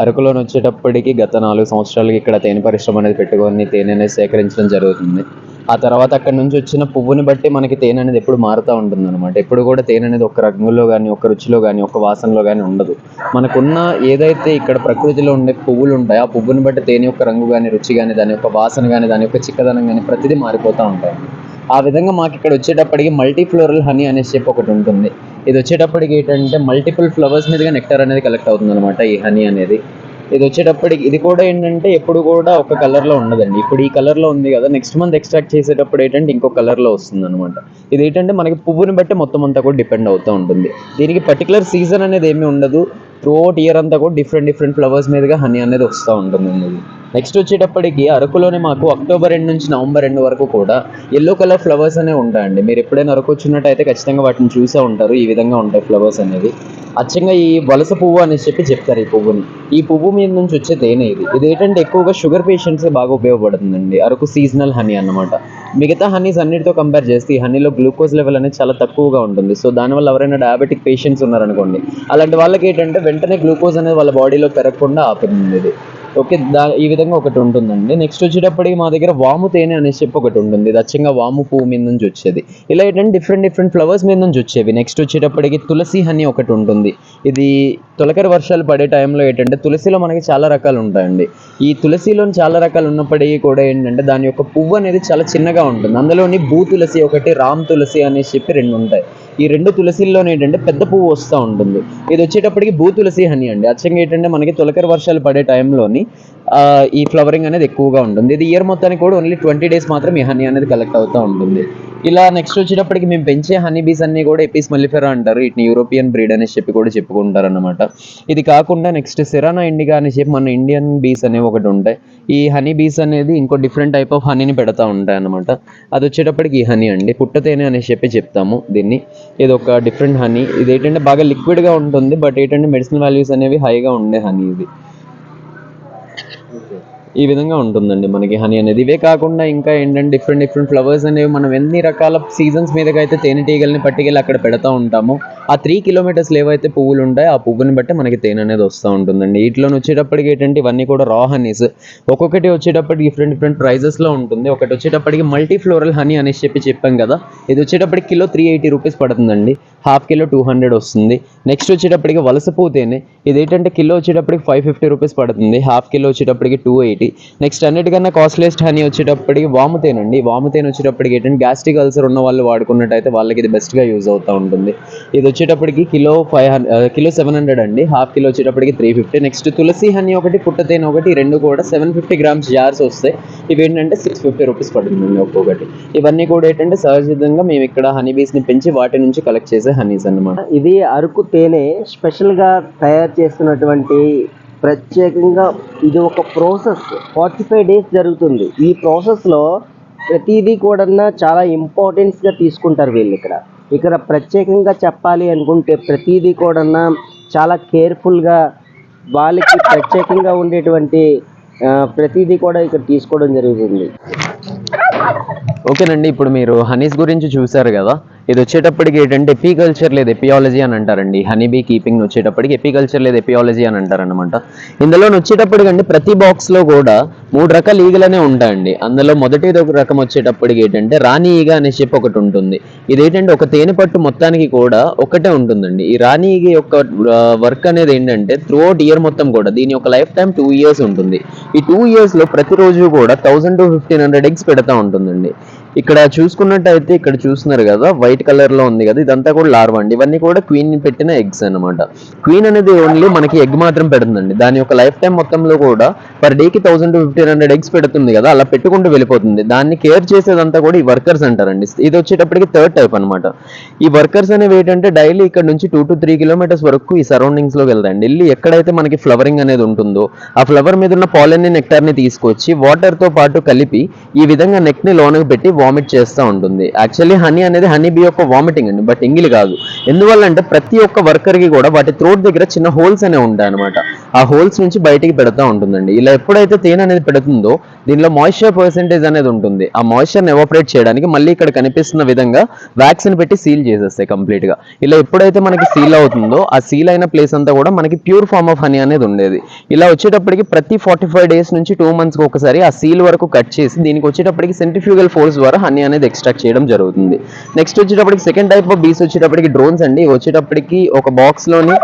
అరకులోని వచ్చేటప్పటికి గత 4 సంవత్సరాలకి ఇక్కడ తేనె పరిశ్రమ అనేది పెట్టుకొని తేనె అనేది సేకరించడం జరుగుతుంది. ఆ తర్వాత అక్కడ నుంచి వచ్చిన పువ్వుని బట్టి మనకి తేనె అనేది ఎప్పుడు మారుతూ ఉంటుంది అనమాట. ఎప్పుడు కూడా తేనె అనేది ఒక రంగులో కానీ, ఒక రుచిలో కానీ, ఒక వాసనలో కానీ ఉండదు. మనకున్న ఏదైతే ఇక్కడ ప్రకృతిలో ఉండే పువ్వులు ఉంటాయో ఆ పువ్వుని బట్టి తేనె యొక్క రంగు కానీ, రుచి కానీ, దాని యొక్క వాసన కానీ, దాని యొక్క చిక్కదనం కానీ ప్రతిదీ మారిపోతూ ఉంటాయి. ఆ విధంగా మాకు ఇక్కడ వచ్చేటప్పటికి మల్టీ ఫ్లోరల్ హనీ అనేసి చెప్పి ఒకటి ఉంటుంది. ఇది వచ్చేటప్పటికి ఏంటంటే మల్టిపుల్ ఫ్లవర్స్ మీదుగా నెక్టర్ అనేది కలెక్ట్ అవుతుంది అనమాట ఈ హనీ అనేది. ఇది వచ్చేటప్పటికి ఇది కూడా ఏంటంటే ఎప్పుడు కూడా ఒక కలర్లో ఉండదండి. ఇప్పుడు ఈ కలర్లో ఉంది కదా, నెక్స్ట్ మంత్ ఎక్స్ట్రాక్ట్ చేసేటప్పుడు ఏంటంటే ఇంకో కలర్లో వస్తుంది అనమాట. ఇది ఏంటంటే మనకి పువ్వుని బట్టి మొత్తం అంతా కూడా డిపెండ్ అవుతూ ఉంటుంది. దీనికి పర్టికులర్ సీజన్ అనేది ఏమీ ఉండదు. త్రూఅవుట్ ఇయర్ అంతా కూడా డిఫరెంట్ ఫ్లవర్స్ మీదుగా హనీ అనేది వస్తూ ఉంటుంది. నెక్స్ట్ వచ్చేటప్పటికి అరకులోనే మాకు అక్టోబర్ ఎండ్ నుంచి నవంబర్ ఎండ్ వరకు కూడా ఎల్లో కలర్ ఫ్లవర్స్ అనేవి ఉంటాయండి. మీరు ఎప్పుడైనా అరకు వచ్చినట్టయితే ఖచ్చితంగా వాటిని చూసే ఉంటారు. ఈ విధంగా ఉంటాయి ఫ్లవర్స్ అనేవి. అచ్చంగా ఈ వలస పువ్వు అనేసి చెప్పి చెప్తారు ఈ పువ్వుని. ఈ పువ్వు మీద నుంచి వచ్చే తేనె ఇది ఏంటంటే ఎక్కువగా షుగర్ పేషెంట్స్ బాగా ఉపయోగపడుతుందండి. అరకు సీజనల్ హనీ అన్నమాట. మిగతా హనీస్ అన్నిటితో కంపేర్ చేస్తే ఈ హనీలో గ్లూకోజ్ లెవెల్ అనేది చాలా తక్కువగా ఉంటుంది. సో దానివల్ల ఎవరైనా డయాబెటిక్ పేషెంట్స్ ఉన్నారనుకోండి, అలాంటి వాళ్ళకి ఏంటంటే వెంటనే గ్లూకోజ్ అనేది వాళ్ళ బాడీలో పెరగకుండా ఆపుతుంది ఇది. ఓకే, ఈ విధంగా ఒకటి ఉంటుందండి. నెక్స్ట్ వచ్చేటప్పటికి మా దగ్గర వాము తేనె అనేసి చెప్పి ఒకటి ఉంటుంది. ఇది అచ్చంగా వాము పువ్వు మీద నుంచి వచ్చేది. ఇలా ఏంటంటే డిఫరెంట్ ఫ్లవర్స్ మీద నుంచి వచ్చేవి. నెక్స్ట్ వచ్చేటప్పటికి తులసి హనీ ఒకటి ఉంటుంది. ఇది తొలకరి వర్షాలు పడే టైంలో ఏంటంటే తులసిలో మనకి చాలా రకాలు ఉంటాయండి. ఈ తులసిలో చాలా రకాలు ఉన్నప్పటికీ కూడా ఏంటంటే దాని యొక్క పువ్వు అనేది చాలా చిన్నగా ఉంటుంది. అందులోని భూ తులసి ఒకటి, రామ్ తులసి అనేసి చెప్పి 2 ఉంటాయి. ఈ 2 తులసిల్లోనే ఏంటంటే పెద్ద పువ్వు వస్తూ ఉంటుంది. ఇది వచ్చేటప్పటికి భూ తులసి హనీ అండి. అచ్చంగా ఏంటంటే మనకి తొలకరి వర్షాలు పడే టైంలోని ఈ ఫ్లవరింగ్ అనేది ఎక్కువగా ఉంటుంది. ఇది ఇయర్ మొత్తానికి కూడా ఓన్లీ 20 days మాత్రం ఈ హనీ అనేది కలెక్ట్ అవుతూ ఉంటుంది. ఇలా నెక్స్ట్ వచ్చేటప్పటికి మేము పెంచే హనీ బీస్ అన్ని కూడా ఎపిస్ మల్లిఫెరా అంటారు. వీటిని యూరోపియన్ బ్రీడ్ అనేసి చెప్పి కూడా చెప్పుకుంటారు అనమాట. ఇది కాకుండా నెక్స్ట్ సిరానా ఇండికా అని చెప్పి మన ఇండియన్ బీస్ అనేవి ఒకటి ఉంటాయి. ఈ హనీ బీస్ అనేది ఇంకో డిఫరెంట్ టైప్ ఆఫ్ హనీని పెడతా ఉంటాయి అనమాట. అది వచ్చేటప్పటికి ఈ హనీ అండి, పుట్టతేనె అనేసి చెప్పి చెప్తాము దీన్ని. ఇది ఒక డిఫరెంట్ హనీ. ఇది ఏంటంటే బాగా లిక్విడ్గా ఉంటుంది, బట్ ఏంటంటే మెడిసినల్ వాల్యూస్ అనేవి హైగా ఉండే హనీ ఇది. ఈ విధంగా ఉంటుందండి మనకి హనీ అనేది. ఇవే కాకుండా ఇంకా ఏంటంటే డిఫరెంట్ ఫ్లవర్స్ అనేవి మనం ఎన్ని రకాల సీజన్స్ మీదకి అయితే తేనెటీగల్ని పట్టుకెళ్ళి అక్కడ పెడతా ఉంటామో ఆ 3 kilometers ఏవైతే పువ్వులు ఉంటాయో ఆ పువ్వుని బట్టి మనకి తేనె అనేది వస్తూ ఉంటుందండి. వీటిలో వచ్చేటప్పటికి ఏంటంటే ఇవన్నీ కూడా రా హనీస్. ఒక్కొక్కటి వచ్చేటప్పటికి డిఫరెంట్ ప్రైజెస్లో ఉంటుంది. ఒకటి వచ్చేటప్పటికి మల్టీ ఫ్లోరల్ హనీ అనేసి చెప్పాం కదా, ఇది వచ్చేటప్పటికి కిలో 380 rupees పడుతుందండి. హాఫ్ కిలో 200 వస్తుంది. నెక్స్ట్ వచ్చేటప్పటికి వలస పువ్వు తేనె. ఇది ఏంటంటే కిలో వచ్చేటప్పటికి 550 rupees పడుతుంది. హాఫ్ కిలో వచ్చేటప్పటికి 280. నెక్స్ట్ అన్నిటికన్నా కాస్ట్లీయెస్ట్ హనీ వచ్చేటప్పటికి వాము తేనె అండి. వాము తేనె వచ్చేటప్పటికి ఏంటంటే గ్యాస్ట్రిక్ అల్సర్ ఉన్న వాళ్ళు వాడుకున్నట్టయితే వాళ్ళకి ఇది బెస్ట్గా యూజ్ అవుతూ ఉంటుంది. ఇది వచ్చేటప్పటికి కిలో 700 అండి. హాఫ్ కిలో వచ్చేటప్పటికి 350. నెక్స్ట్ తులసి హనీ ఒకటి, పుట్ట తేనె ఒకటి, 2 కూడా 750 grams జార్స్ వస్తాయి. ఇవి ఏంటంటే 650 rupees పడుతుందండి ఒక్కొక్కటి. ఇవన్నీ కూడా ఏంటంటే సహజంగా మేము ఇక్కడ హనీ బీస్ని పెంచి వాటి నుంచి కలెక్ట్ చేసే హనీస్ అన్నమాట. ఇది అరకు తేనె స్పెషల్గా తయారు చేస్తున్నటువంటి ప్రత్యేకంగా ఇది ఒక ప్రాసెస్ 45 days జరుగుతుంది. ఈ ప్రాసెస్లో ప్రతిదీ కూడా చాలా ఇంపార్టెన్స్గా తీసుకుంటారు వీళ్ళు. ఇక్కడ ప్రత్యేకంగా చెప్పాలి అనుకుంటే ప్రతిదీ కూడా చాలా కేర్ఫుల్గా వాళ్ళకి ప్రత్యేకంగా ఉండేటువంటి ప్రతిదీ కూడా ఇక్కడ తీసుకోవడం జరుగుతుంది. ఓకేనండి, ఇప్పుడు మీరు హనీస్ గురించి చూసారు కదా. ఇది వచ్చేటప్పటికి ఏంటంటే ఎపికల్చర్ లేదా ఎపియాలజీ అని అంటారండి. హనీబీ కీపింగ్ వచ్చేటప్పటికి ఎపికల్చర్ లేదా ఎపియాలజీ అని అంటారనమాట. ఇందులో వచ్చేటప్పటికండి ప్రతి బాక్స్లో కూడా 3 రకాల ఈగలనే ఉంటాయండి. అందులో మొదటి రకం వచ్చేటప్పటికి ఏంటంటే రాణి ఈగ అనేసి చెప్పి ఒకటి ఉంటుంది. ఇదేంటంటే ఒక తేనె పట్టు మొత్తానికి కూడా ఒకటే ఉంటుందండి. ఈ రాణి ఈగ యొక్క వర్క్ అనేది ఏంటంటే త్రూఅవుట్ ఇయర్ మొత్తం కూడా దీని యొక్క లైఫ్ టైం 2 years ఉంటుంది. ఈ 2 yearsలో ప్రతిరోజు కూడా 1000 to 1500 eggs పెడతా ఉంటుందండి. ఇక్కడ చూసుకున్నట్టయితే ఇక్కడ చూస్తున్నారు కదా, వైట్ కలర్లో ఉంది కదా, ఇదంతా కూడా లార్వా అండి. ఇవన్నీ కూడా క్వీన్ పెట్టిన ఎగ్స్ అనమాట. క్వీన్ అనేది ఓన్లీ మనకి ఎగ్ మాత్రం పెడుతుందండి. దాని యొక్క లైఫ్ టైం మొత్తంలో కూడా పర్ డేకి 1000 to 1500 eggs పెడుతుంది కదా, అలా పెట్టుకుంటూ వెళ్ళిపోతుంది. దాన్ని కేర్ చేసేదంతా కూడా ఈ వర్కర్స్ అంటారండి. ఇది వచ్చేటప్పటికి 3rd type అనమాట. ఈ వర్కర్స్ అనేవి ఏంటంటే డైలీ ఇక్కడ నుంచి 2 to 3 kilometers వరకు ఈ సరౌండింగ్స్లోకి వెళ్తాయండి. వెళ్ళి ఎక్కడైతే మనకి ఫ్లవరింగ్ అనేది ఉంటుందో ఆ ఫ్లవర్ మీద ఉన్న పాలెన్ నెక్టార్ని తీసుకొచ్చి వాటర్తో పాటు కలిపి ఈ విధంగా నెక్ని లోనకి పెట్టి వామిట్ చేస్తూ ఉంటుంది. యాక్చువల్లీ హనీ అనేది హనీ బీ యొక్క వామిటింగ్ అండి, బట్ ఎంగిలి కాదు. ఎందువల్ల అంటే ప్రతి ఒక్క వర్కర్కి కూడా వాటి థ్రోట్ దగ్గర చిన్న హోల్స్ అనేవి ఉంటాయి అనమాట. ఆ హోల్స్ నుంచి బయటికి పెడతా ఉంటుందండి. ఇలా ఎప్పుడైతే తేనె అనేది పెడుతుందో దీనిలో మాయిశ్చర్ పర్సెంటేజ్ అనేది ఉంటుంది. ఆ మాయిశ్చర్ని ఎవాపరేట్ చేయడానికి మళ్ళీ ఇక్కడ కనిపిస్తున్న విధంగా వ్యాక్సిన్ పెట్టి సీల్ చేసేస్తాయి కంప్లీట్ గా. ఇలా ఎప్పుడైతే మనకి సీల్ అవుతుందో ఆ సీల్ అయిన ప్లేస్ అంతా కూడా మనకి ప్యూర్ ఫార్మ్ ఆఫ్ హనీ అనేది ఉండేది. ఇలా వచ్చేటప్పటికి ప్రతి 45 days నుంచి 2 months కి ఒకసారి ఆ సీల్ వరకు కట్ చేసి దీనికి వచ్చేటప్పటికి సెంట్రిఫ్యూగల్ ఫోర్స్ ద్వారా హనీ అనేది ఎక్స్ట్రాక్ట్ చేయడం జరుగుతుంది. నెక్స్ట్ వచ్చేటప్పటికి సెకండ్ టైప్ ఆఫ్ బీస్ వచ్చేటప్పటికి డ్రోన్స్ అండి. వచ్చేటప్పటికి ఒక బాక్స్ లోని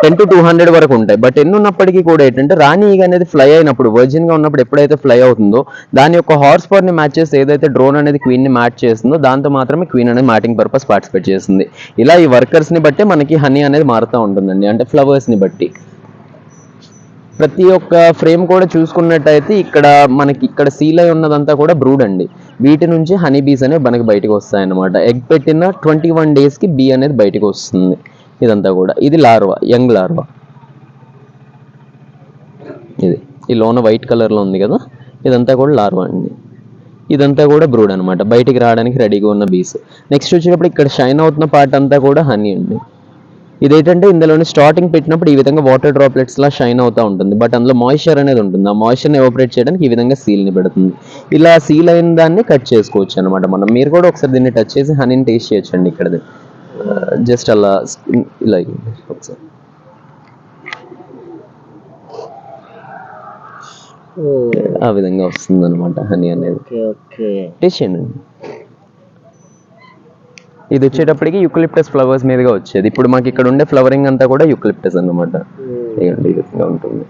10 to 200 వరకు ఉంటాయి. బట్ ఎన్ని ఉన్నప్పటికీ కూడా ఏంటంటే రాణి ఈగ అనేది ఫ్లై అయినప్పుడు వర్జిన్ గా ఉన్నప్పుడు ఎప్పుడైతే ఫ్లై అవుతుందో దాని యొక్క హార్స్ పవర్ ని మ్యాచ్ చేసి ఏదైతే డ్రోన్ అనేది క్వీన్ ని మ్యాచ్ చేస్తుందో దాంతో మాత్రమే క్వీన్ అనేది మ్యాటింగ్ పర్పస్ పార్టిసిపేట్ చేస్తుంది. ఇలా ఈ వర్కర్స్ ని బట్టి మనకి హనీ అనేది మారుతూ ఉంటుందండి, అంటే ఫ్లవర్స్ ని బట్టి. ప్రతి ఒక్క ఫ్రేమ్ కూడా చూసుకున్నట్టయితే ఇక్కడ మనకి ఇక్కడ సీల్ అయి ఉన్నదంతా కూడా బ్రూడ్ అండి. వీటి నుంచి హనీ బీస్ అనేవి మనకి బయటకు వస్తాయన్నమాట. ఎగ్ పెట్టిన 21 days కి బీ అనేది బయటకు వస్తుంది. ఇదంతా కూడా ఇది లార్వా, యంగ్ లార్వా. ఇది ఈ లోన వైట్ కలర్లో ఉంది కదా, ఇదంతా కూడా లార్వా అండి. ఇదంతా కూడా బ్రూడ్ అనమాట, బయటికి రావడానికి రెడీగా ఉన్న బీస్. నెక్స్ట్ వచ్చేటప్పుడు ఇక్కడ షైన్ అవుతున్న పార్ట్ అంతా కూడా హనీ అండి. ఇదేంటంటే ఇందులోని స్టార్టింగ్ పెట్టినప్పుడు ఈ విధంగా వాటర్ డ్రాప్లెట్స్ లా షైన్ అవుతూ ఉంటుంది. బట్ అందులో మాయిశ్చర్ అనేది ఉంటుంది. ఆ మాయిశ్చర్ని ఎవాపరేట్ చేయడానికి ఈ విధంగా సీల్ని పెడుతుంది. ఇలా సీల్ అయిన దాన్ని కట్ చేసుకోవచ్చు అనమాట మనం. మీరు కూడా ఒకసారి దీన్ని టచ్ చేసి హనీని టేస్ట్ చేయొచ్చండి. ఇక్కడది జస్ట్ అలా ఇలా ఒకసారి ఆ విధంగా వస్తుంది అనమాట హనీ అనేది. టేస్ట్ చేయండి. ఇది వచ్చేటప్పటికి యూకలిప్టస్ ఫ్లవర్స్ మీదుగా వచ్చేది. ఇప్పుడు మాకు ఇక్కడ ఉండే ఫ్లవరింగ్ అంతా కూడా యూకలిప్టస్ అన్నమాట. ఈ విధంగా ఉంటుంది.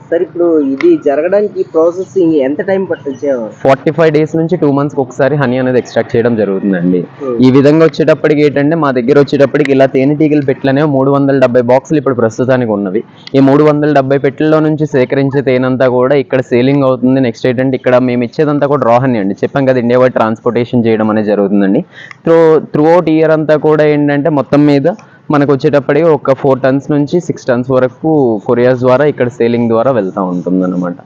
సార్ ఇప్పుడు ఇది జరగడానికి ప్రాసెసింగ్ ఎంత టైం పట్టొచ్చు? 45 days నుంచి 2 months కి ఒకసారి హనీ అనేది ఎక్స్ట్రాక్ట్ చేయడం జరుగుతుందండి. ఈ విధంగా వచ్చేటప్పటికి ఏంటంటే మా దగ్గర వచ్చేటప్పటికి ఇలా తేనెటీగలు పెట్టలనే 370 బాక్సులు ఇప్పుడు ప్రస్తుతానికి ఉన్నవి. ఈ 370 పెట్టెల్లో నుంచి సేకరించే తేనంతా కూడా ఇక్కడ సేలింగ్ అవుతుంది. నెక్స్ట్ ఏంటంటే ఇక్కడ మేము ఇచ్చేదంతా కూడా రా హనీ అండి. చెప్పాం కదా, ఇండియా వైడ్ ట్రాన్స్పోర్టేషన్ చేయడం అనేది జరుగుతుందండి. త్రూ అవుట్ ఇయర్ అంతా కూడా ఏంటంటే మొత్తం మీద మనకు వచ్చేటప్పటికి ఒక 4 tons నుంచి 6 tons వరకు కొరియర్స్ ద్వారా ఇక్కడ సేలింగ్ ద్వారా వెళ్తూ ఉంటుంది అనమాట.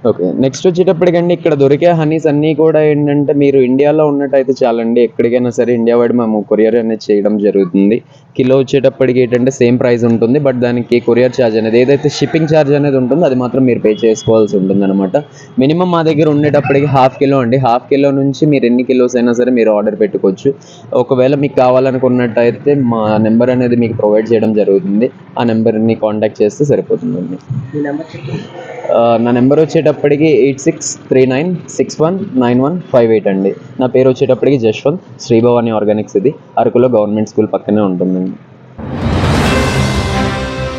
ఓకే, నెక్స్ట్ వచ్చేటప్పటికండి ఇక్కడ దొరికే హనీస్ అన్నీ కూడా ఏంటంటే మీరు ఇండియాలో ఉన్నట్టయితే చాలండి, ఎక్కడికైనా సరే ఇండియా వైడ్ మేము కొరియర్ అనేది చేయడం జరుగుతుంది. కిలో వచ్చేటప్పటికి ఏంటంటే సేమ్ ప్రైస్ ఉంటుంది. బట్ దానికి కొరియర్ ఛార్జ్ అనేది ఏదైతే షిప్పింగ్ ఛార్జ్ అనేది ఉంటుందో అది మాత్రం మీరు పే చేసుకోవాల్సి ఉంటుంది అనమాట. మినిమం మా దగ్గర ఉండేటప్పటికి 1/2 kilo అండి. 1/2 kilo నుంచి మీరు ఎన్ని కిలోస్ అయినా సరే మీరు ఆర్డర్ పెట్టుకోవచ్చు. ఒకవేళ మీకు కావాలనుకున్నట్టయితే మా నెంబర్ అనేది మీకు ప్రొవైడ్ చేయడం జరుగుతుంది. ఆ నెంబర్ని కాంటాక్ట్ చేస్తే సరిపోతుందండి. నా నెంబర్ వచ్చేటప్పటికి 8639619158 అండి. నా పేరు వచ్చేటప్పటికి జశ్వంత్. శ్రీభవాని ఆర్గానిక్స్, ఇది అరకులో గవర్నమెంట్ స్కూల్ పక్కనే ఉంటుందండి.